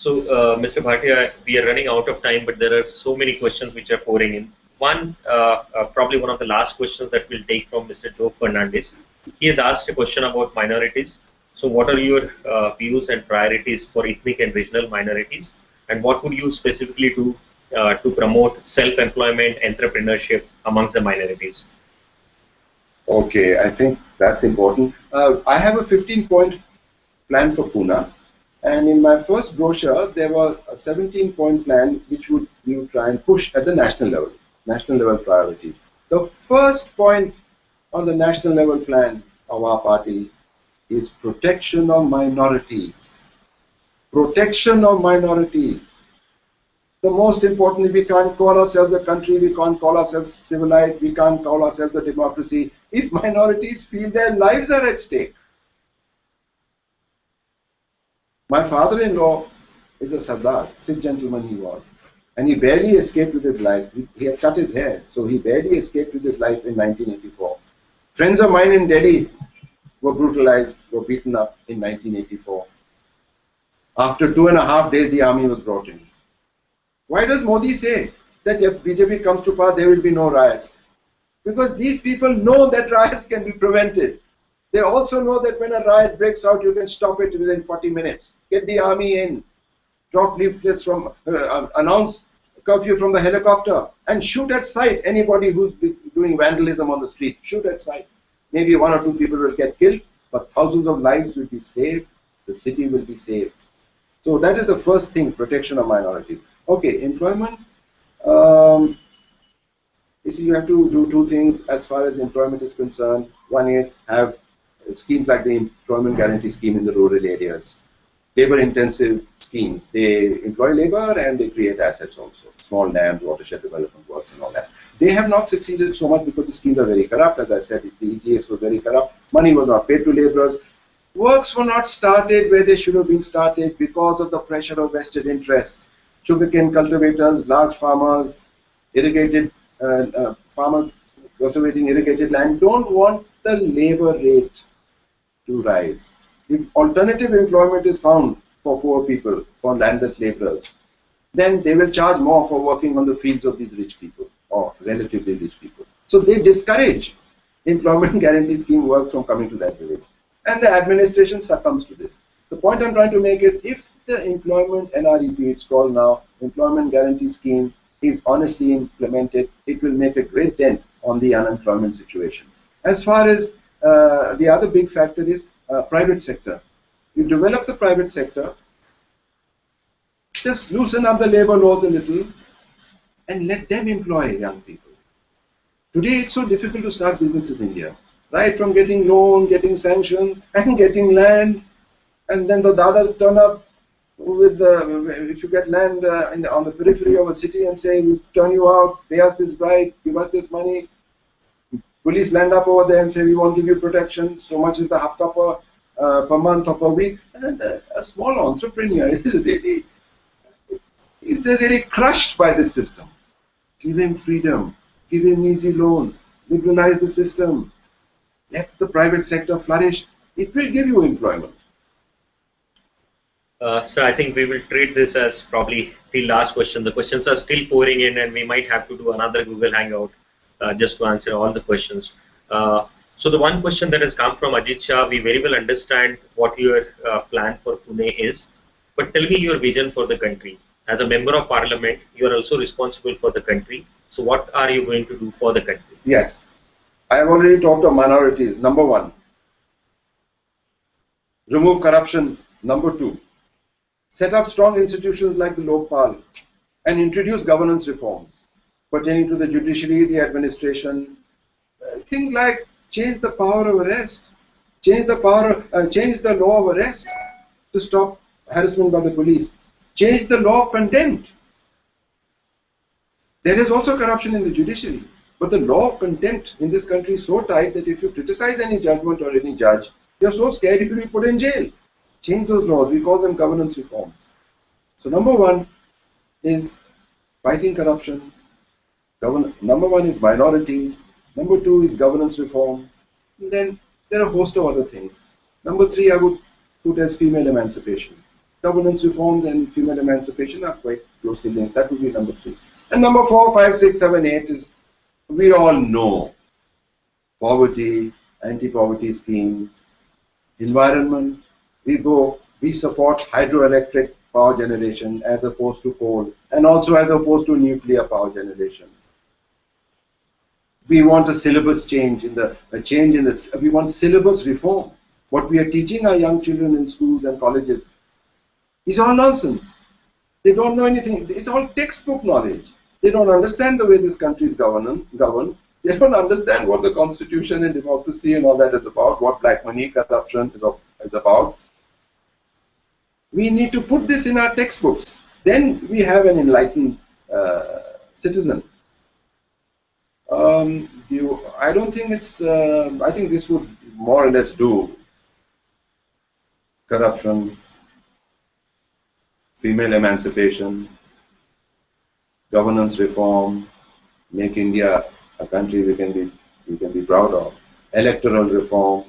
Mr. Bhatia, we are running out of time, but there are so many questions which are pouring in. Probably one of the last questions that we'll take from Mr. Joe Fernandez. He has asked a question about minorities. So, what are your views and priorities for ethnic and regional minorities? And what would you specifically do to promote self-employment, entrepreneurship amongst the minorities? Okay, I think that's important. I have a 15-point plan for Pune. And in my first brochure, there was a 17-point plan which we would try and push at the national level priorities. The first point on the national level plan of our party is protection of minorities. Protection of minorities. The most important, we can't call ourselves a country, we can't call ourselves civilized, we can't call ourselves a democracy if minorities feel their lives are at stake. My father-in-law is a Sardar, Sikh gentleman he was, and he barely escaped with his life. He had cut his hair, so he barely escaped with his life in 1984. Friends of mine in Delhi were brutalized, were beaten up in 1984. After 2.5 days, the army was brought in. Why does Modi say that if BJP comes to power, there will be no riots? Because these people know that riots can be prevented. They also know that when a riot breaks out, you can stop it within 40 minutes. Get the army in, drop leaflets from, announce curfew from the helicopter, and shoot at sight anybody who's doing vandalism on the street. Shoot at sight. Maybe 1 or 2 people will get killed, but thousands of lives will be saved. The city will be saved. So that is the first thing, protection of minorities. Okay, employment. You see, you have to do 2 things as far as employment is concerned. One is have schemes like the employment guarantee scheme in the rural areas. Labor-intensive schemes. They employ labor and they create assets also. Small dams, watershed development works and all that. They have not succeeded so much because the schemes are very corrupt. As I said, the EGS was very corrupt. Money was not paid to laborers. Works were not started where they should have been started because of the pressure of vested interests. Sugarcane cultivators, large farmers, irrigated farmers cultivating irrigated land don't want the labor rate to rise. If alternative employment is found for poor people, for landless laborers, then they will charge more for working on the fields of these rich people or relatively rich people. So they discourage employment guarantee scheme works from coming to that village. And the administration succumbs to this. The point I'm trying to make is if the employment NREP, it's called now, employment guarantee scheme, is honestly implemented, it will make a great dent on the unemployment situation. As far as the other big factor is private sector. You develop the private sector, just loosen up the labor laws a little and let them employ young people. Today it's so difficult to start business in India. Right from getting loan, getting sanctions and getting land, and then the dadas turn up with if you get land on the periphery of a city and say, we'll turn you out, pay us this bribe, give us this money. Police land up over there and say, we won't give you protection, so much is the hafta per month or per week. And then a small entrepreneur is really crushed by this system. Give him freedom, give him easy loans, liberalize the system, let the private sector flourish. It will give you employment. So I think we will treat this as probably the last question. The questions are still pouring in and we might have to do another Google Hangout just to answer all the questions. So the one question that has come from Ajit Shah, we very well understand what your plan for Pune is, but tell me your vision for the country. As a member of parliament, you are also responsible for the country. So what are you going to do for the country? Yes, I have already talked of minorities. Number 1, remove corruption. Number 2, set up strong institutions like the Lokpal and introduce governance reforms pertaining to the judiciary, the administration, things like change the power of arrest, change the law of arrest to stop harassment by the police, change the law of contempt. There is also corruption in the judiciary, but the law of contempt in this country is so tight that if you criticize any judgment or any judge, you're so scared you will be put in jail. Change those laws. We call them governance reforms. So number 1 is fighting corruption. Number 1 is minorities. Number 2 is governance reform. And then there are a host of other things. Number 3 I would put as female emancipation. governance reforms and female emancipation are quite closely linked. That would be number 3. And number 4, 5, 6, 7, 8 is, we all know, poverty, anti-poverty schemes, environment. We support hydroelectric power generation as opposed to coal, and also as opposed to nuclear power generation. We want a syllabus change we want syllabus reform. What we are teaching our young children in schools and colleges is all nonsense. They don't know anything. It's all textbook knowledge. They don't understand the way this country is governed. They don't understand what the constitution and democracy and all that is about, what black money, corruption is about. We need to put this in our textbooks. Then we have an enlightened citizen. I don't think it's. I think this would more or less do corruption, female emancipation, governance reform, make India a country we can be proud of, electoral reform,